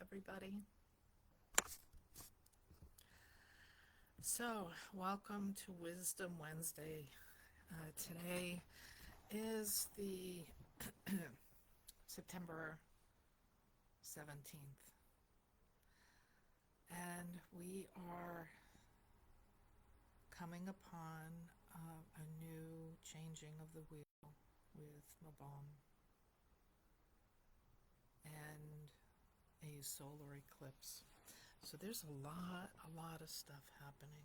everybody. So, welcome to Wisdom Wednesday. Today is the September 17th, and we are coming upon a new changing of the wheel with Mabon and a solar eclipse. So there's a lot of stuff happening.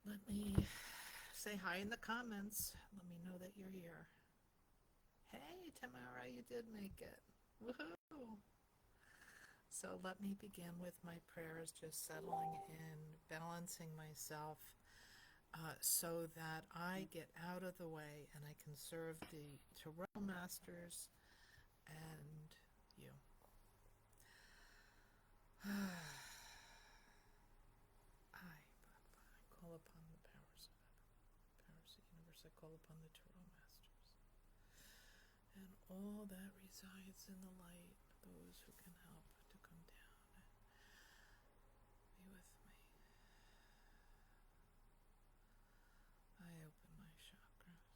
Let me say hi in the comments. Let me know that you're here. Hey, Tamara, you did make it. Woohoo! So let me begin with my prayers, just settling in, balancing myself so that I get out of the way and I can serve the Tarot Masters and you. I call upon the powers of the universe. I call upon the Tarot Masters and all that resides in the light, those who can help to come down and be with me. I open my chakras.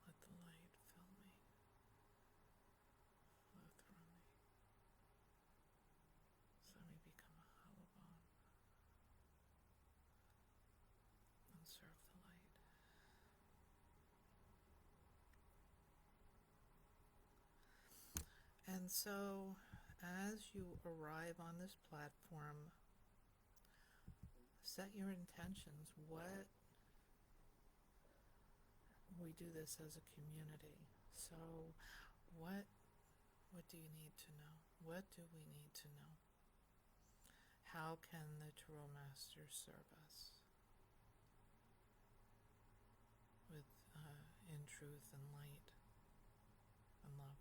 Let the light fill me, flow through me, so let me become a hollow bone and serve the light. And so, as you arrive on this platform, set your intentions. We do this as a community. So, what do you need to know? What do we need to know? How can the Tarot Masters serve us with in truth and light and love?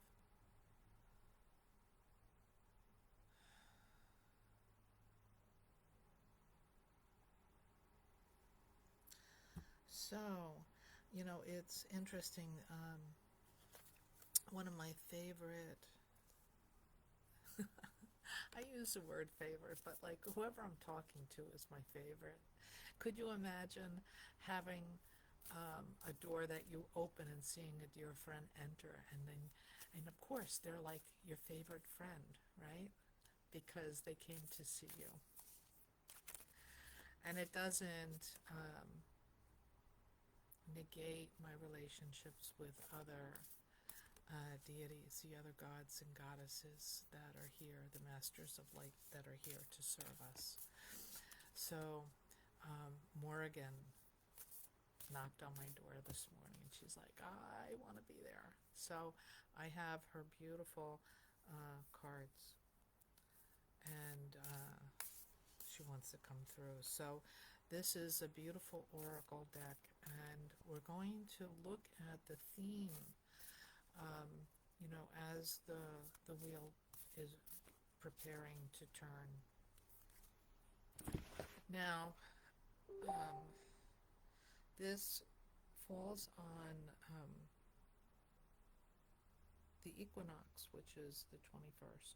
So, it's interesting. One of my favorite, I use the word favorite, but like whoever I'm talking to is my favorite. Could you imagine having a door that you open and seeing a dear friend enter, and of course they're like your favorite friend, right? Because they came to see you. And it doesn't negate my relationships with other deities, the other gods and goddesses that are here, the masters of light that are here to serve us. So Morrigan knocked on my door this morning and she's like, I want to be there. So I have her beautiful cards and she wants to come through. So this is a beautiful oracle deck, and we're going to look at the theme as the wheel is preparing to turn. Now, this falls on the equinox, which is the 21st.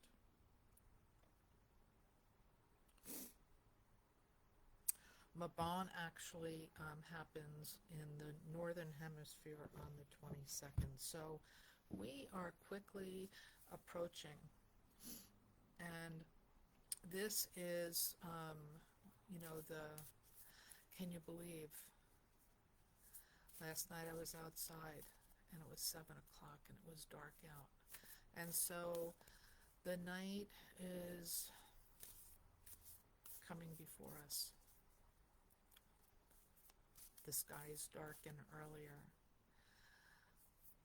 Mabon actually happens in the northern hemisphere on the 22nd. So we are quickly approaching. And this is, can you believe? Last night I was outside and it was 7 o'clock and it was dark out. And so the night is coming before us. The skies darken earlier.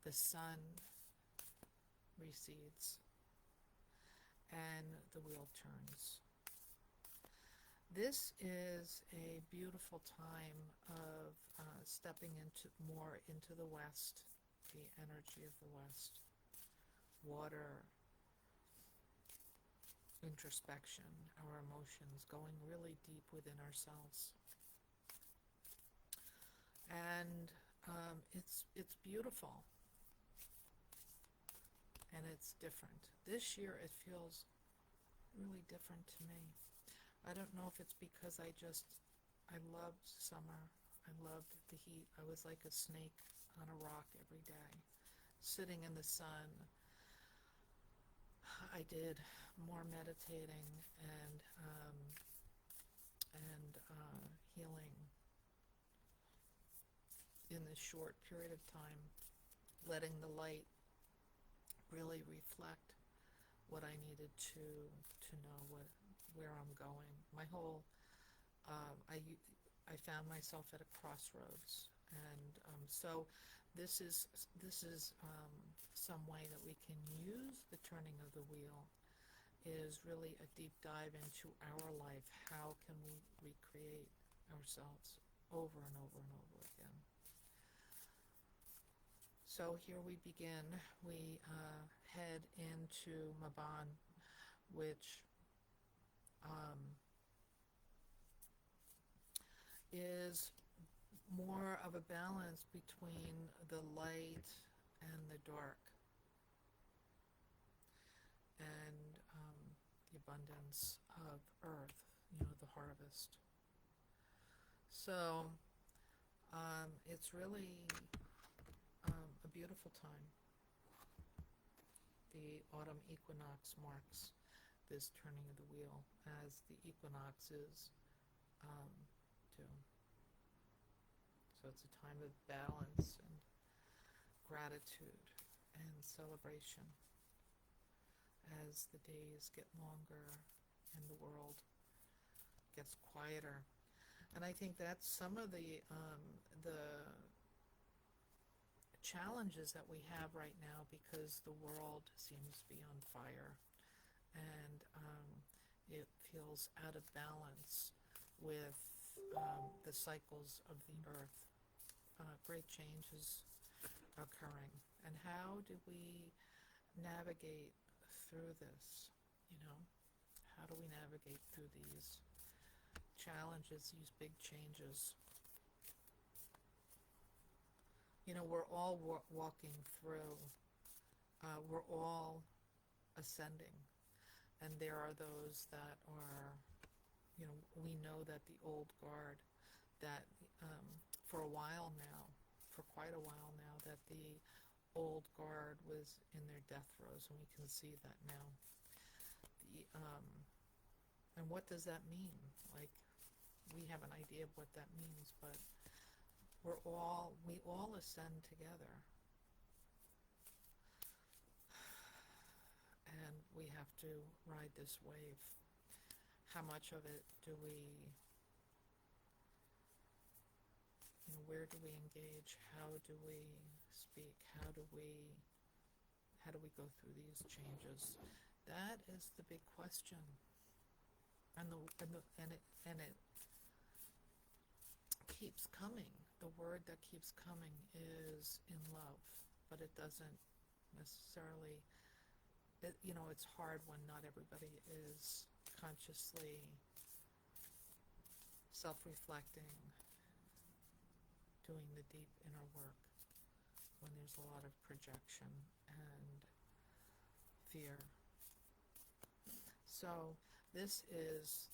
The sun recedes and the wheel turns. This is a beautiful time of stepping into the West, the energy of the West. Water, introspection, our emotions, going really deep within ourselves. And it's beautiful, and it's different. This year it feels really different to me. I don't know if it's because I loved summer. I loved the heat. I was like a snake on a rock every day, sitting in the sun. I did more meditating and healing in this short period of time, letting the light really reflect what I needed to know where I'm going. My whole I found myself at a crossroads, and so this is some way that we can use the turning of the wheel is really a deep dive into our life. How can we recreate ourselves over and over and over again? So here we begin. We head into Maban, which is more of a balance between the light and the dark, and the abundance of earth, the harvest. So it's really a beautiful time. The autumn equinox marks this turning of the wheel, as the equinoxes um, do. So it's a time of balance and gratitude and celebration as the days get longer and the world gets quieter. And I think that's some of the challenges that we have right now, because the world seems to be on fire, and it feels out of balance with the cycles of the earth. Great change is occurring. And how do we navigate through this? How do we navigate through these challenges, these big changes? We're all walking through, we're all ascending. And there are those that are, we know that the old guard, that for a while now, for quite a while now, that the old guard was in their death throes, and we can see that now. And what does that mean? Like, we have an idea of what that means, but we all ascend together, and we have to ride this wave. How much of it do we, where do we engage? How do we speak? How do we go through these changes? That is the big question. And it keeps coming. The word that keeps coming is in love, but it doesn't necessarily, it's hard when not everybody is consciously self-reflecting, doing the deep inner work, when there's a lot of projection and fear. So this is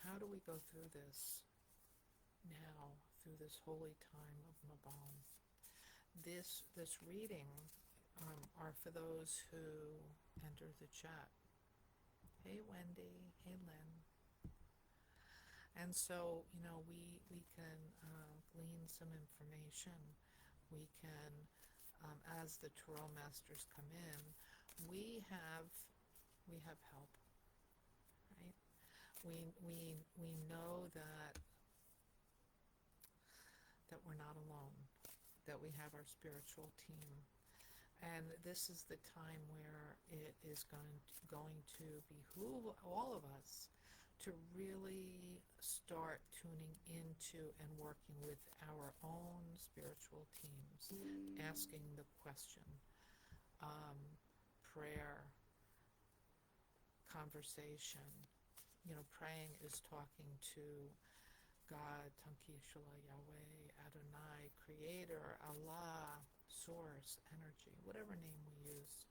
how do we go through this now, through this holy time of Maban? This reading are for those who enter the chat. Hey Wendy, hey Lynn. And so, we can glean some information. We can, as the Tarot Masters come in, we have help, right? We know that we're not alone, that we have our spiritual team. And this is the time where it is going to behoove all of us to really start tuning into and working with our own spiritual teams, asking the question, prayer, conversation. Praying is talking to God, Tankishala, Yahweh, Adonai, Creator, Allah, Source, Energy, whatever name we use.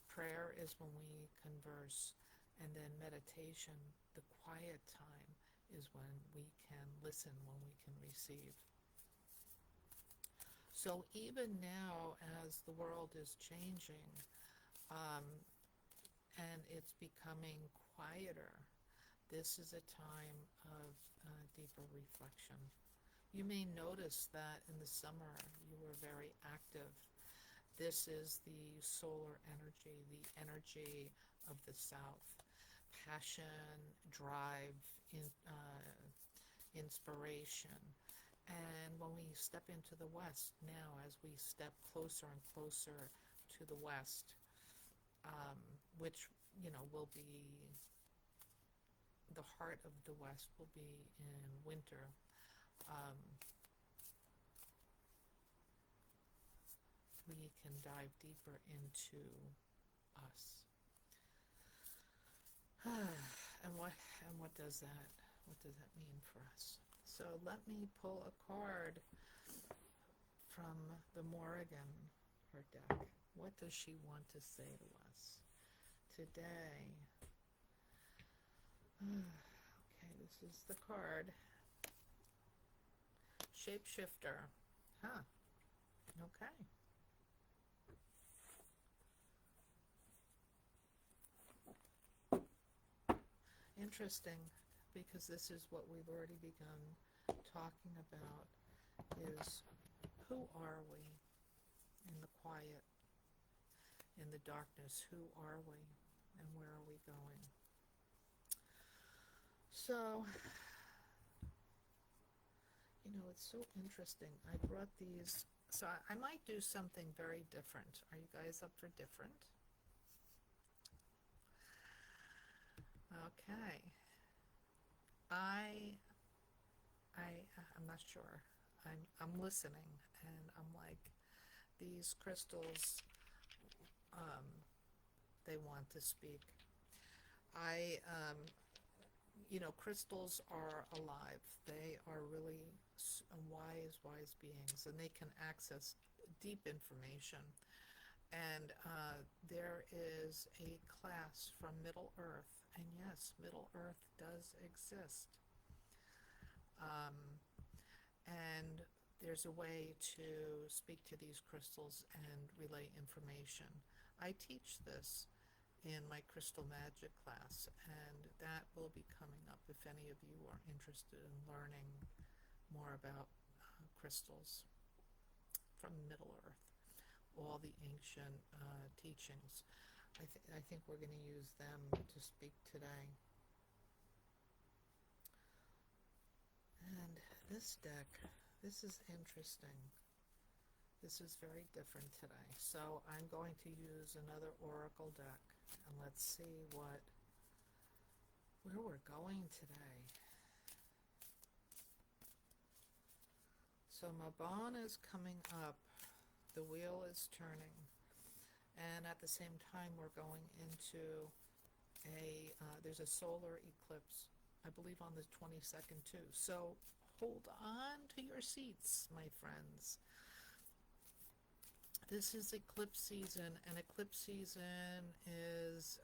Prayer is when we converse, and then meditation, the quiet time, is when we can listen, when we can receive. So even now, as the world is changing, um, and it's becoming quieter, this is a time of deeper reflection. You may notice that in the summer you were very active. This is the solar energy, the energy of the South. Passion, drive, inspiration. And when we step into the West now, as we step closer and closer to the West, which, will be the heart of the West will be in winter. Um, we can dive deeper into us. And what does that mean for us? So let me pull a card from the Morrigan, her deck. What does she want to say to us today? Okay, this is the card. Shapeshifter. Huh. Okay. Interesting, because this is what we've already begun talking about, is who are we in the quiet, in the darkness? Who are we, and where are we going? So, it's so interesting. I brought these, so I might do something very different. Are you guys up for different? Okay. I'm not sure. I'm listening, and I'm like, these crystals, they want to speak. Crystals are alive. They are really wise beings, and they can access deep information. And there is a class from Middle Earth, and yes, Middle Earth does exist. And there's a way to speak to these crystals and relay information. I teach this in my crystal magic class, and that will be coming up if any of you are interested in learning more about crystals from Middle Earth, all the ancient teachings. I think we're going to use them to speak today. And this deck, this is interesting. This is very different today. So I'm going to use another oracle deck, and let's see where we're going today. So Mabon is coming up. The wheel is turning. And at the same time, we're going into there's a solar eclipse, I believe on the 22nd too. So hold on to your seats, my friends. This is eclipse season, and eclipse season is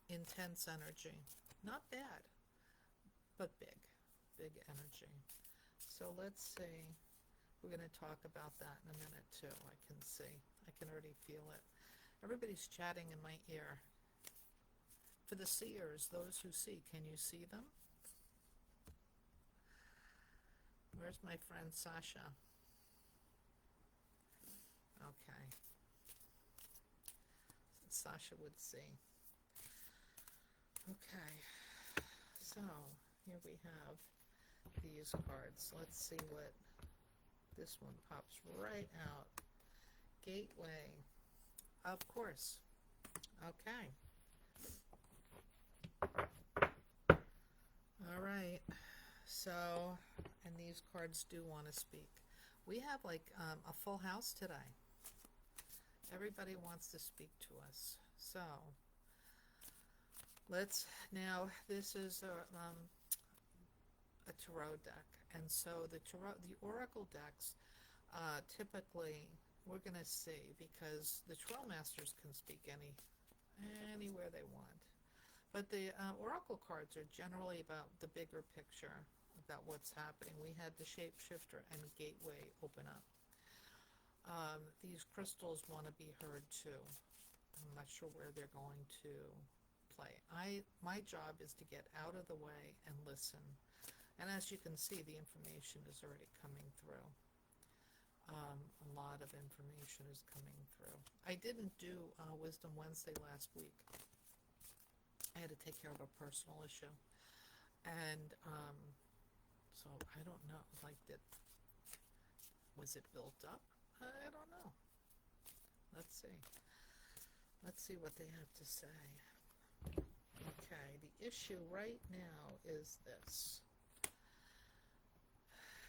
intense energy. Not bad, but big energy. So let's see. We're going to talk about that in a minute too. I can see. I can already feel it. Everybody's chatting in my ear. For the seers, those who see, can you see them? Where's my friend Sasha? Okay. Sasha would see. Okay. So, here we have these cards. Let's see what this one pops right out. Gateway. Of course. Okay. All right. So, and these cards do want to speak. We have like a full house today. Everybody wants to speak to us. So, let's, now this is a tarot deck. And so the oracle decks, typically, we're going to see, because the tarot masters can speak anywhere they want. But the oracle cards are generally about the bigger picture, about what's happening. We had the shapeshifter and gateway open up. These crystals want to be heard too. I'm not sure where they're going to play. My job is to get out of the way and listen. And as you can see, the information is already coming through. A lot of information is coming through. I didn't do Wisdom Wednesday last week. I had to take care of a personal issue. And so I don't know, was it built up? I don't know. Let's see. Let's see what they have to say. Okay, the issue right now is this.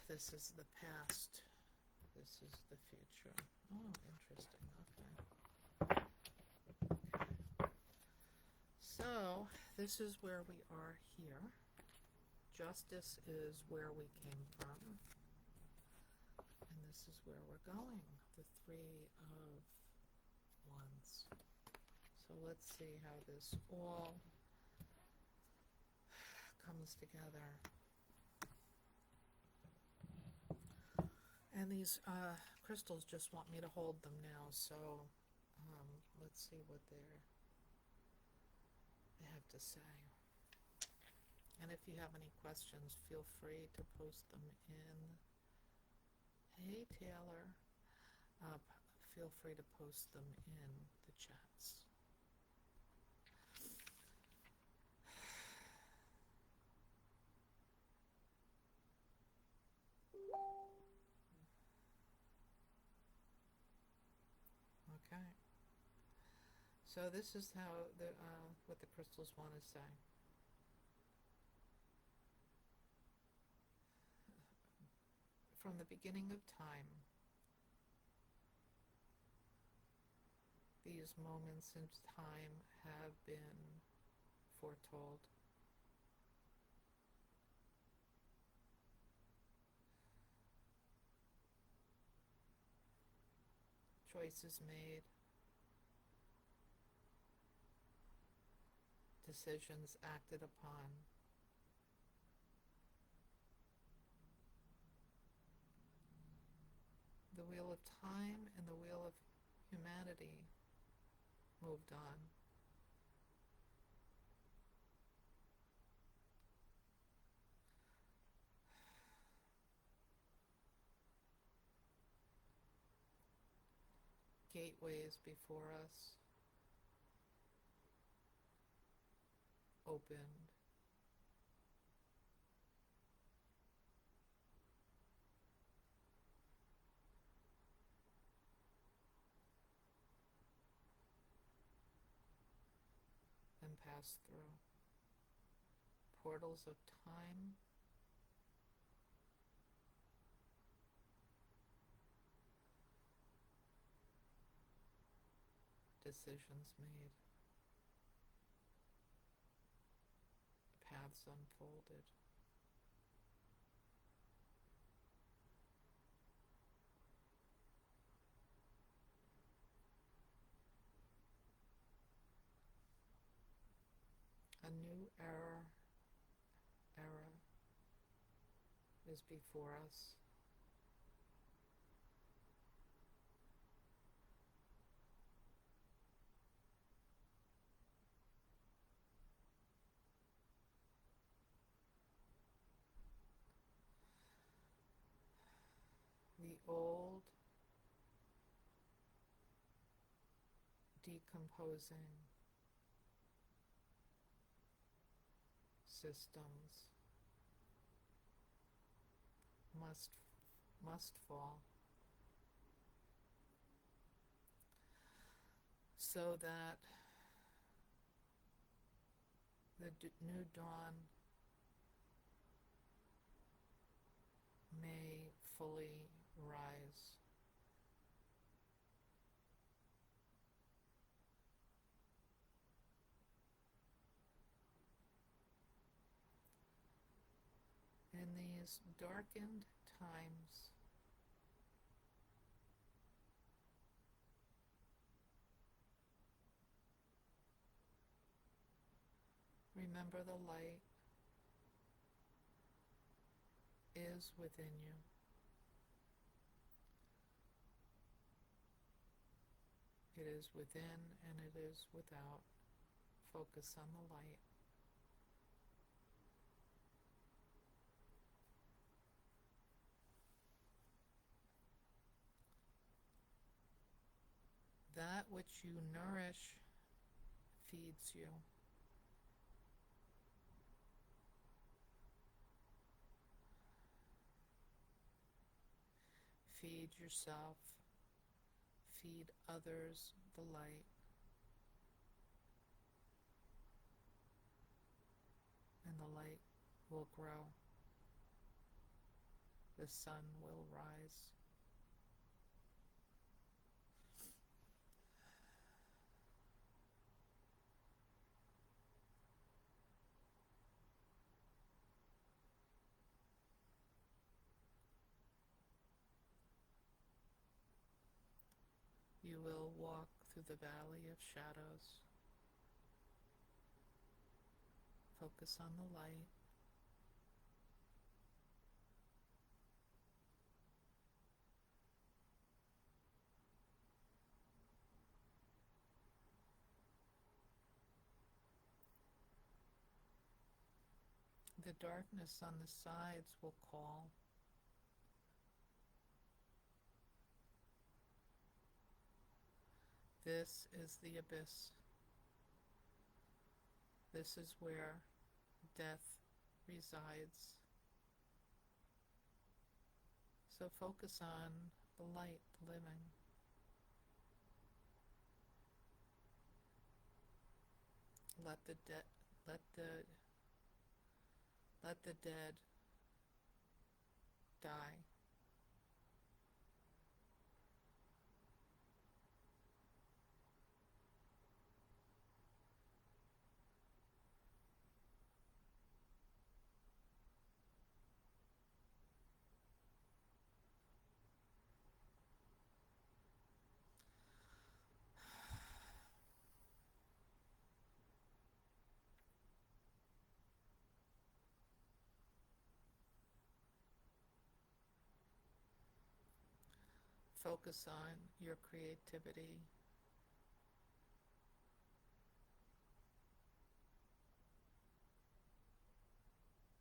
This is the past. This is the future. Oh, interesting. Okay. So, this is where we are here. Justice is where we came from. And this is where we're going. The Three of Wands. So let's see how this all comes together. And these crystals just want me to hold them now, so let's see what they have to say. And if you have any questions, feel free to post them in. Hey, Taylor. Feel free to post them in the chats. Okay. So this is how what the crystals want to say. From the beginning of time, these moments in time have been foretold. Choices made. Decisions acted upon. The wheel of time and the wheel of humanity moved on. Gateways before us opened. And passed through. Portals of time. Decisions made. Paths unfolded. A new era is before us. The old decomposing systems must fall, so that the new dawn may fully rise. In these darkened times, remember the light is within you. It is within and it is without. Focus on the light. That which you nourish feeds you. Feed yourself. Feed others the light. And the light will grow. The sun will rise. You will walk through the valley of shadows. Focus on the light. The darkness on the sides will call. This is the abyss. This is where death resides. So focus on the light living. Let the dead die. Focus on your creativity.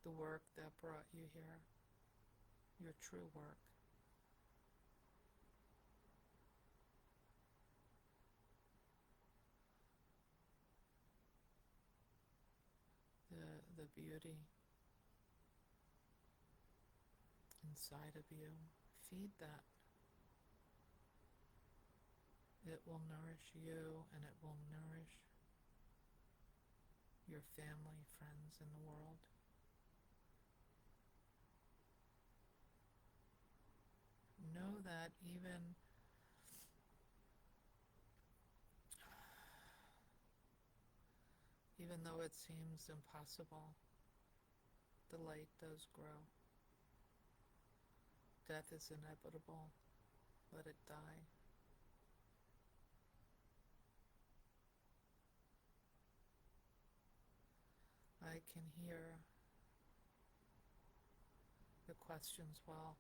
The work that brought you here. Your true work. The beauty inside of you. Feed that. It will nourish you and it will nourish your family, friends in the world. Know that even though it seems impossible, the light does grow. Death is inevitable. Let it die. I can hear the questions, well,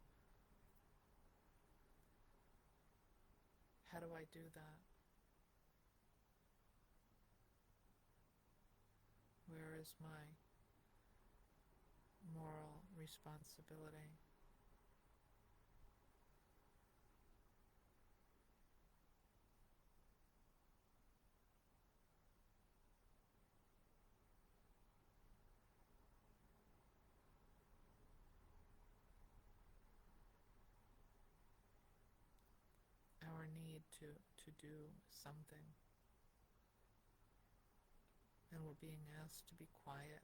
how do I do that? Where is my moral responsibility? Our need to do something. And we're being asked to be quiet,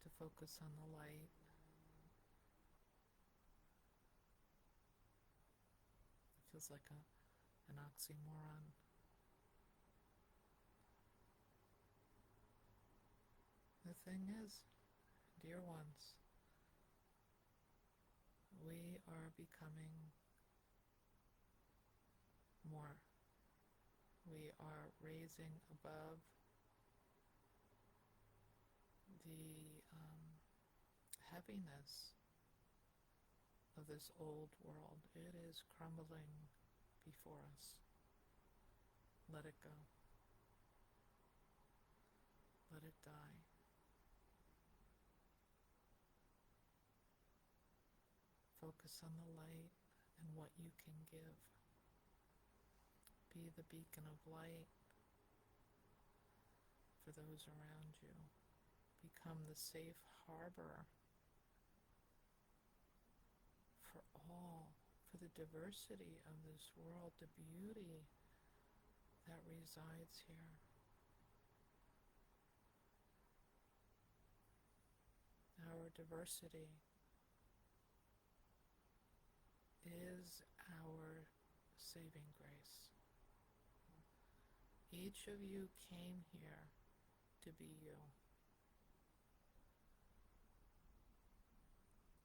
to focus on the light. It feels like an oxymoron. The thing is, dear ones, we are becoming more. We are raising above the heaviness of this old world. It is crumbling before us. Let it go. Let it die. Focus on the light and what you can give. Be the beacon of light for those around you. Become the safe harbor for all, for the diversity of this world, the beauty that resides here. Our diversity is our saving grace. Each of you came here to be you.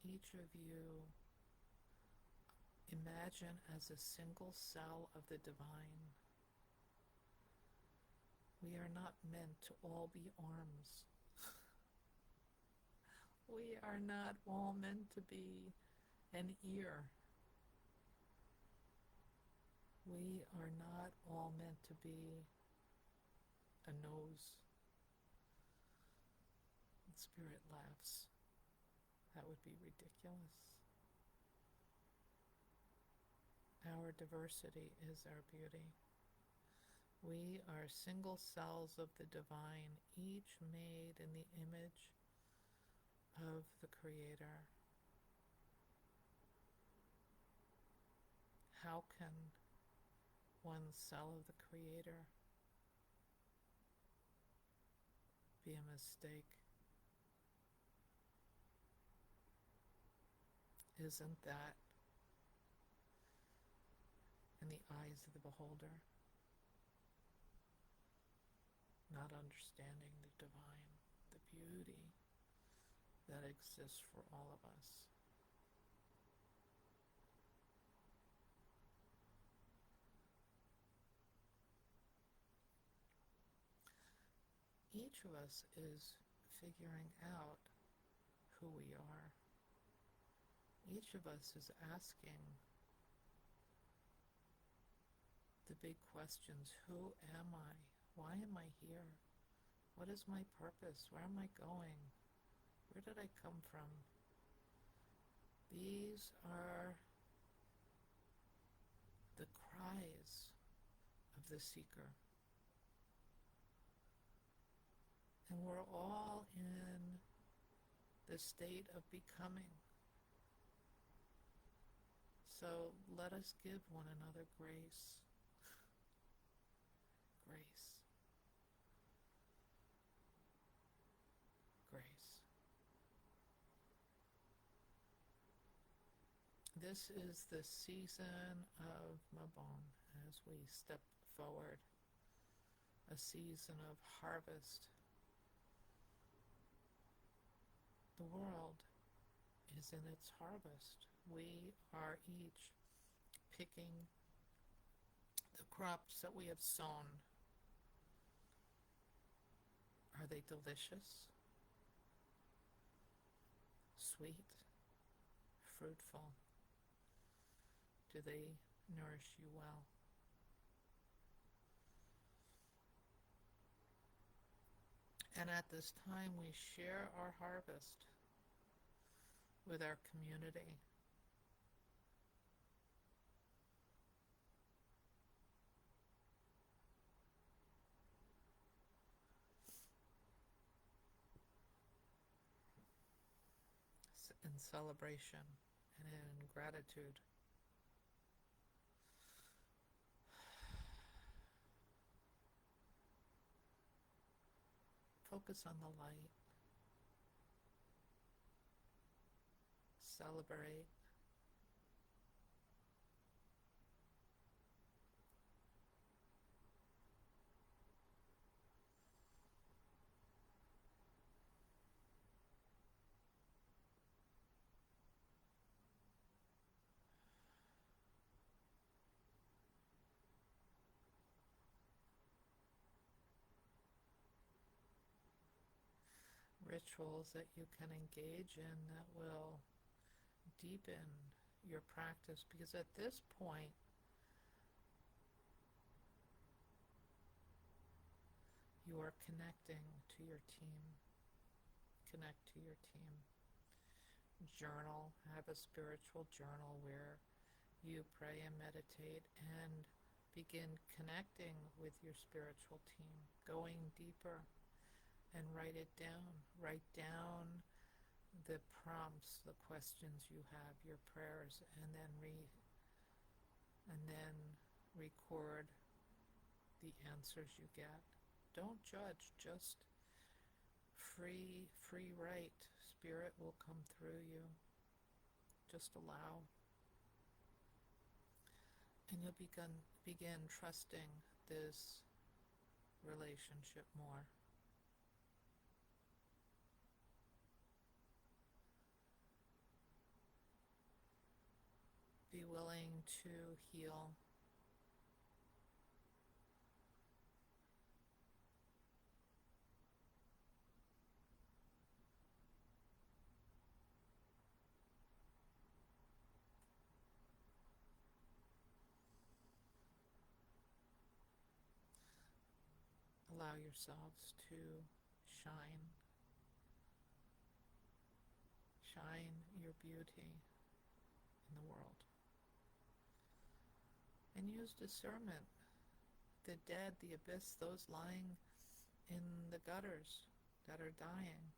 Each of you imagine as a single cell of the divine. We are not meant to all be arms. We are not all meant to be an ear. We are not all meant to be a nose. And Spirit laughs. That would be ridiculous. Our diversity is our beauty. We are single cells of the divine, each made in the image of the Creator. How can one cell of the Creator be a mistake? Isn't that in the eyes of the beholder? Not understanding the divine, the beauty that exists for all of us. Each of us is figuring out who we are. Each of us is asking the big questions. Who am I? Why am I here? What is my purpose? Where am I going? Where did I come from? These are the cries of the seeker. And we're all in the state of becoming. So let us give one another grace. Grace. Grace. This is the season of Mabon as we step forward, a season of harvest. The world is in its harvest. We are each picking the crops that we have sown. Are they delicious? Sweet? Fruitful? Do they nourish you well? And at this time, we share our harvest with our community. In celebration and in gratitude. Focus on the light. Celebrate. rituals that you can engage in that will deepen your practice, because at this point you are connecting to your team. Connect to your team. Journal, have a spiritual journal where you pray and meditate and begin connecting with your spiritual team, going deeper, and write it down. Write down the prompts, the questions you have, your prayers, and then record the answers you get. Don't judge, just free write. Spirit will come through you. Just allow. And you'll begin trusting this relationship more. Be willing to heal. Allow yourselves to shine. Shine your beauty in the world. And use discernment. The dead, the abyss, those lying in the gutters that are dying,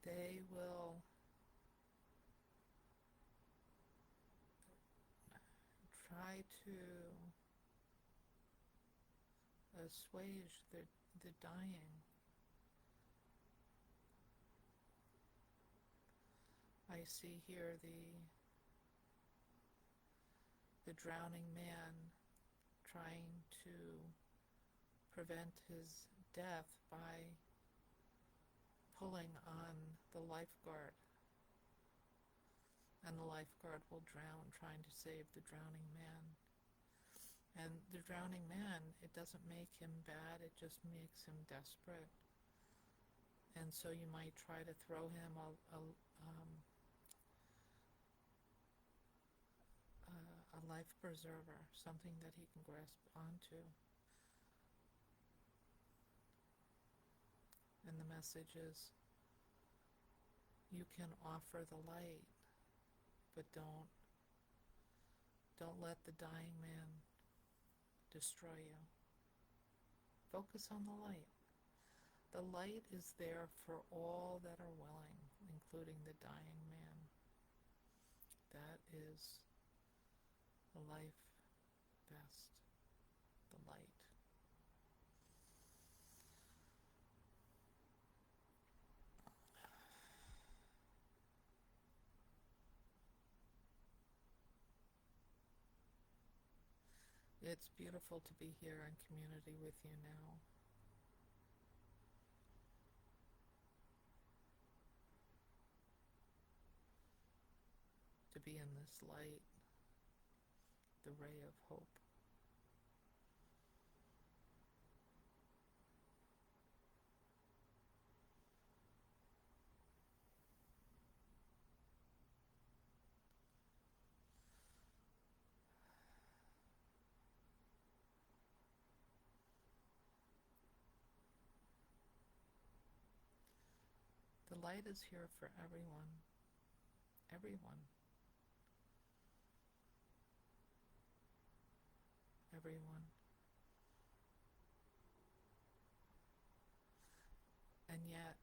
they will try to assuage the dying. I see here the drowning man trying to prevent his death by pulling on the lifeguard. And the lifeguard will drown, trying to save the drowning man. And the drowning man, it doesn't make him bad, it just makes him desperate. And so you might try to throw him a life preserver, something that he can grasp onto. And the message is, you can offer the light, but don't let the dying man destroy you. Focus on the light. The light is there for all that are willing, including the dying man. That is the life best, the light. It's beautiful to be here in community with you now. To be in this light, the ray of hope. The light is here for everyone. Everyone. Everyone. And yet,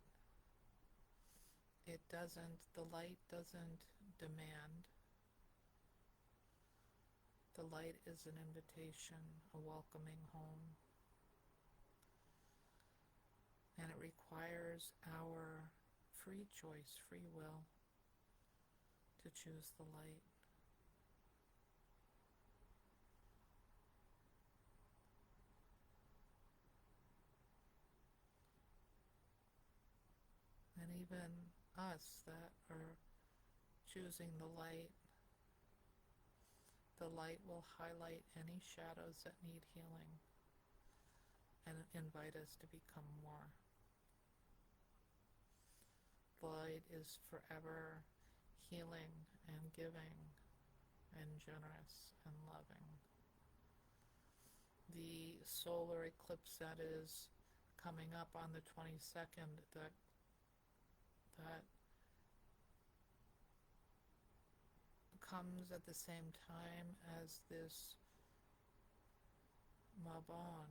the light doesn't demand. The light is an invitation, a welcoming home. And it requires our free choice, free will, to choose the light. And even us that are choosing the light will highlight any shadows that need healing and invite us to become more. The light is forever healing and giving and generous and loving. The solar eclipse that is coming up on the 22nd, that comes at the same time as this Mabon,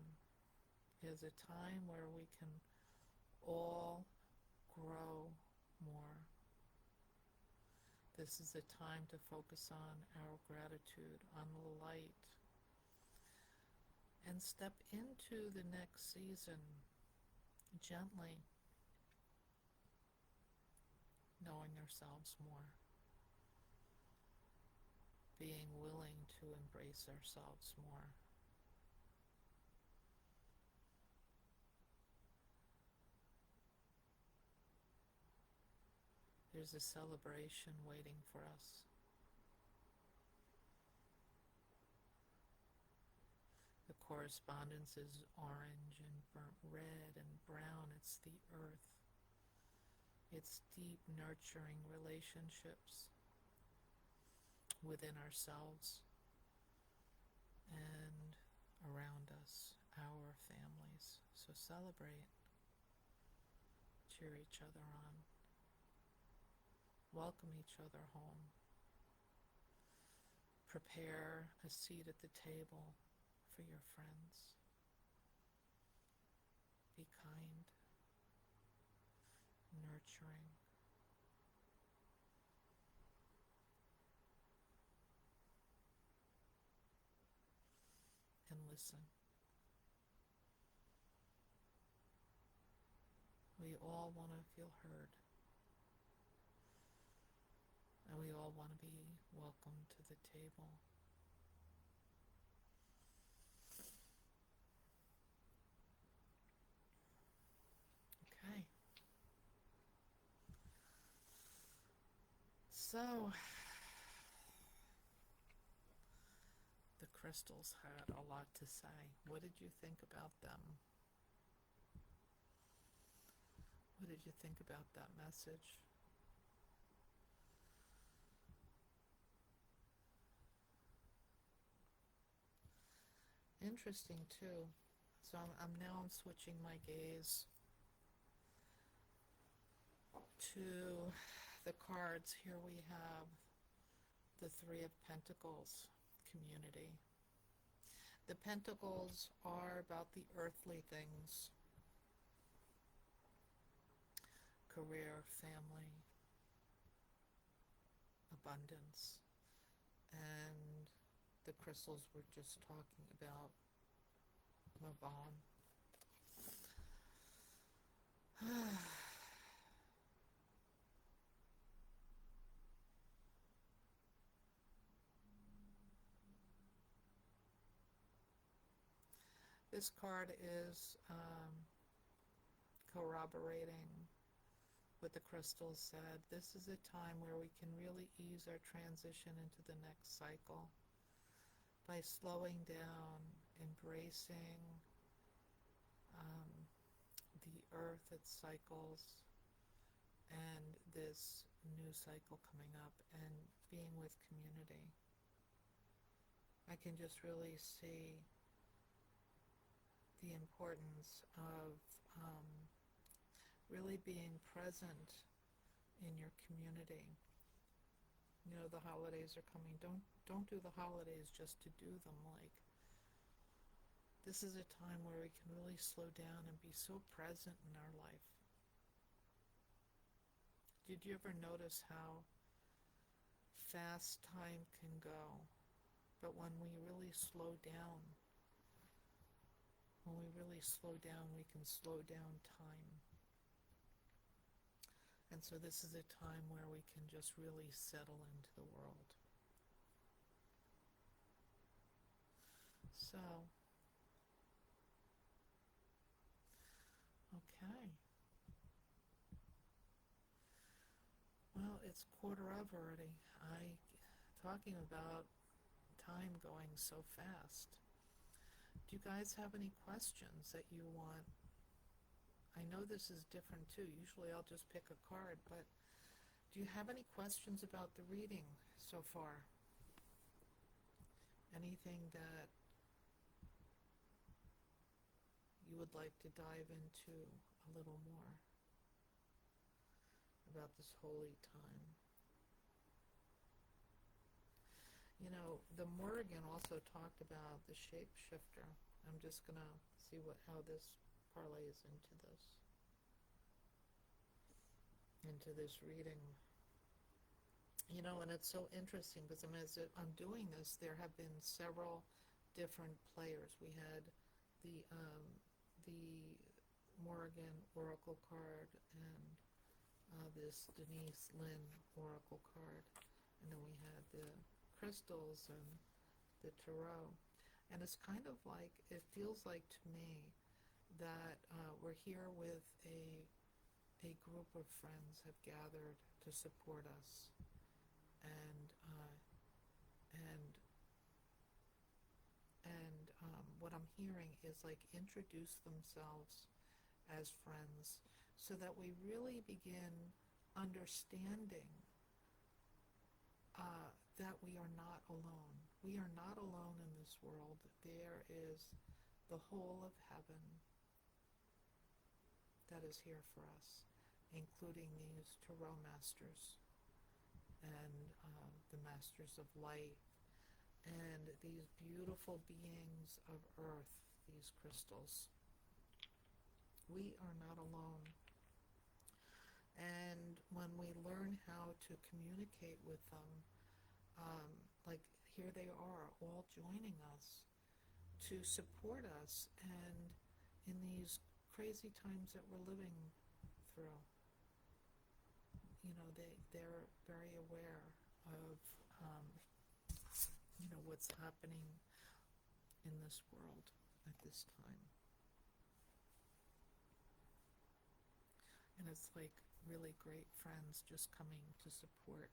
is a time where we can all grow more. This is a time to focus on our gratitude, on the light, and step into the next season gently, knowing ourselves more, being willing to embrace ourselves more. There's a celebration waiting for us. The correspondence is orange and burnt red and brown. It's the earth. It's deep, nurturing relationships within ourselves and around us, our families. So celebrate, cheer each other on, welcome each other home, prepare a seat at the table for your friends. Be kind, nurturing, and listen. We all want to feel heard, and we all want to be welcome to the table. Okay. So, the crystals had a lot to say. What did you think about them? What did you think about that message? Interesting too. So I'm switching my gaze to the cards. Here we have the Three of Pentacles, community. The Pentacles are about the earthly things: career, family, abundance. And the crystals were just talking about Mabon. This card is corroborating what the crystals said. This is a time where we can really ease our transition into the next cycle by slowing down, embracing the earth, its cycles, and this new cycle coming up, and being with community. I can just really see the importance of really being present in your community. You know, the holidays are coming. Don't do the holidays just to do them. Like, this is a time where we can really slow down and be so present in our life. Did you ever notice how fast time can go? But when we really slow down, we can slow down time. And so this is a time where we can just really settle into the world. So, okay. Well, it's 1:15 already. Talking about time going so fast. Do you guys have any questions that you want I know this is different too. Usually I'll just pick a card, but do you have any questions about the reading so far? Anything that you would like to dive into a little more about this holy time? You know, the Morrigan also talked about the shapeshifter. I'm just going to see how this parlays into this reading. You know, and it's so interesting because as I'm doing this, there have been several different players. We had the Morrigan Oracle card and this Denise Lynn Oracle card, and then we had the crystals and the tarot. And it's kind of like, it feels like to me that we're here with a group of friends have gathered to support us, and what I'm hearing is like introduce themselves as friends so that we really begin understanding that we are not alone. We are not alone in this world. There is the whole of heaven that is here for us, including these tarot masters and the masters of light and these beautiful beings of earth, these crystals. We are not alone. And when we learn how to communicate with them, like here they are all joining us to support us and in these crazy times that we're living through. You know, they're very aware of what's happening in this world at this time. And it's like really great friends just coming to support.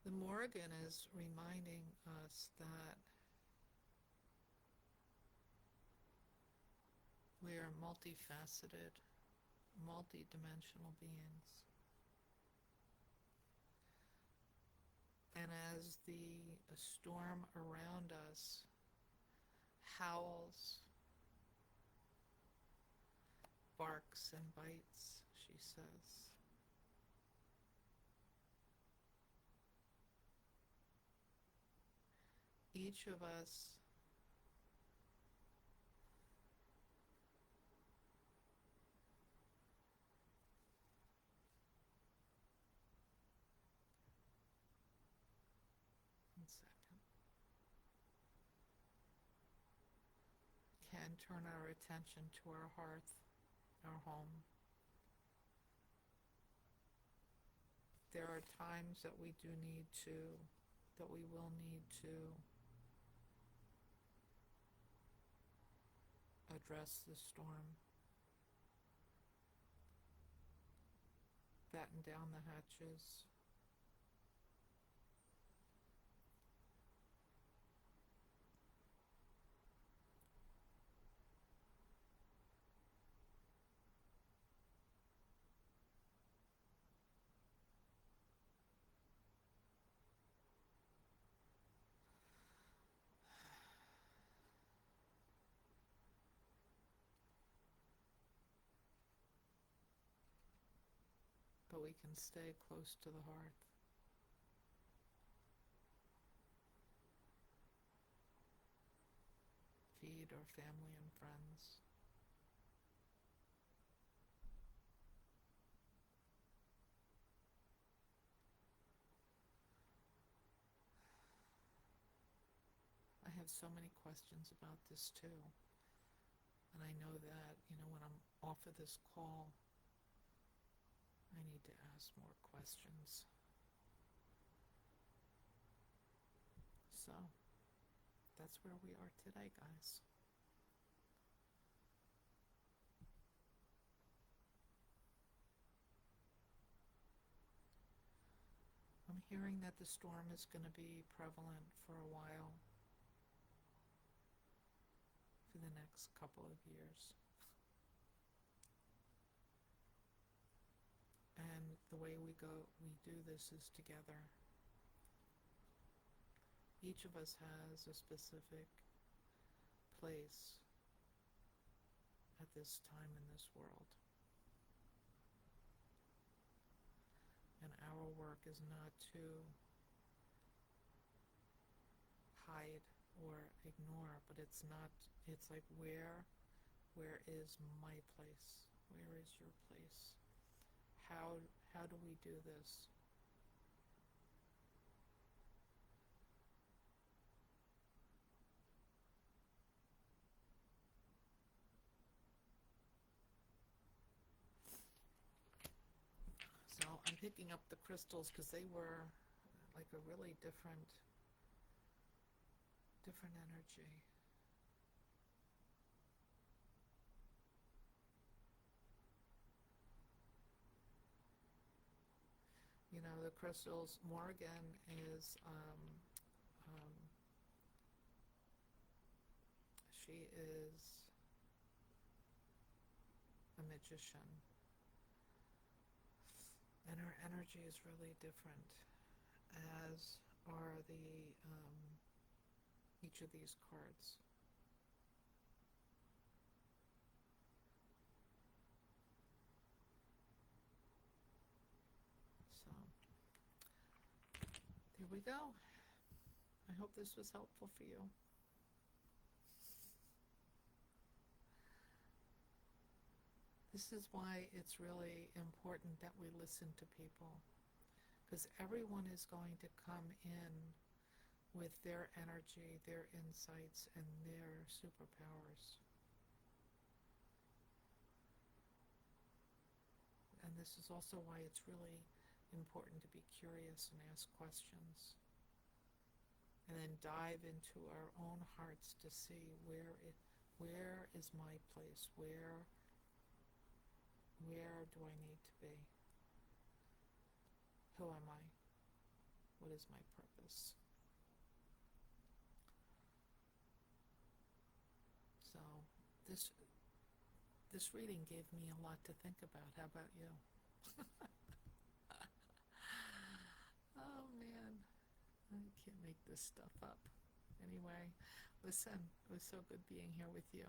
The Morrigan is reminding us that we are multifaceted, multidimensional beings. And as the storm around us howls, barks and bites, she says, each of us can turn our attention to our hearth, our home. There are times that we will need to address the storm, batten down the hatches, but we can stay close to the hearth. Feed our family and friends. I have so many questions about this too. And I know that, when I'm off of this call, I need to ask more questions. So, that's where we are today, guys. hearing that the storm is going to be prevalent for a while, for the next couple of years. And the way we do this is together. Each of us has a specific place at this time in this world. And our work is not to hide or ignore, but it's like where is my place? Where is your place? How do we do this? So I'm picking up the crystals because they were like a really different energy. You know, the crystals, Morgan is, she is a magician. And her energy is really different, as are each of these cards. So, there we go. I hope this was helpful for you. This is why it's really important that we listen to people, because everyone is going to come in with their energy, their insights, and their superpowers. And this is also why it's really important to be curious and ask questions. And then dive into our own hearts to see where is my place? Where do I need to be? Who am I? What is my purpose? So this reading gave me a lot to think about. How about you? Oh man, I can't make this stuff up. Anyway, listen, it was so good being here with you.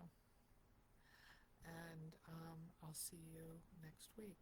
And I'll see you next week.